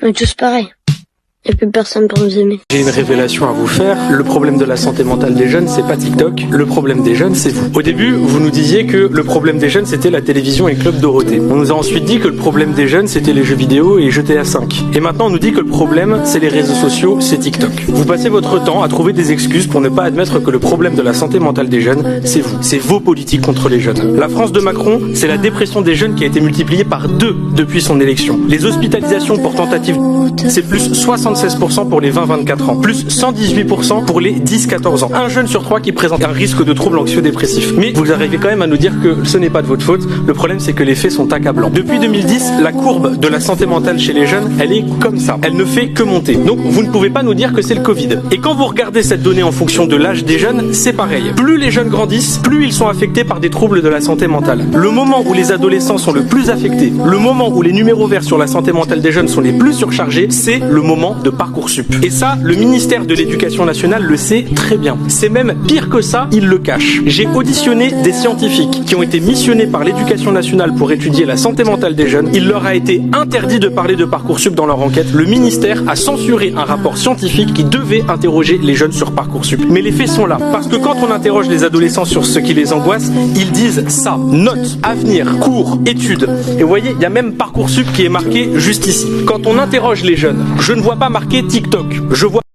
On est tous pareils. Il n'y a plus personne pour nous aimer. J'ai une révélation à vous faire. Le problème de la santé mentale des jeunes, c'est pas TikTok. Le problème des jeunes, c'est vous. Au début, vous nous disiez que le problème des jeunes, c'était la télévision et Club Dorothée. On nous a ensuite dit que le problème des jeunes, c'était les jeux vidéo et GTA 5. Et maintenant, on nous dit que le problème, c'est les réseaux sociaux, c'est TikTok. Vous passez votre temps à trouver des excuses pour ne pas admettre que le problème de la santé mentale des jeunes, c'est vous. C'est vos politiques contre les jeunes. La France de Macron, c'est la dépression des jeunes qui a été multipliée par 2 depuis son élection. Les hospitalisations pour tentative, c'est plus 76% pour les 20-24 ans, plus 118% pour les 10-14 ans. Un jeune sur 3 qui présente un risque de troubles anxio-dépressifs. Mais vous arrivez quand même à nous dire que ce n'est pas de votre faute. Le problème, c'est que les faits sont accablants. Depuis 2010, la courbe de la santé mentale chez les jeunes, elle est comme ça. Elle ne fait que monter. Donc, vous ne pouvez pas nous dire que c'est le Covid. Et quand vous regardez cette donnée en fonction de l'âge des jeunes, c'est pareil. Plus les jeunes grandissent, plus ils sont affectés par des troubles de la santé mentale. Le moment où les adolescents sont le plus affectés, le moment où les numéros verts sur la santé mentale des jeunes sont les plus surchargés, c'est le moment de Parcoursup. Et ça, le ministère de l'Éducation nationale le sait très bien. C'est même pire que ça, il le cache. J'ai auditionné des scientifiques qui ont été missionnés par l'Éducation nationale pour étudier la santé mentale des jeunes. Il leur a été interdit de parler de Parcoursup dans leur enquête. Le ministère a censuré un rapport scientifique qui devait interroger les jeunes sur Parcoursup. Mais les faits sont là. Parce que quand on interroge les adolescents sur ce qui les angoisse, ils disent ça. Notes, avenir, cours, études. Et vous voyez, il y a même Parcoursup qui est marqué juste ici. Quand on interroge les jeunes, je ne vois pas marqué TikTok. Je vois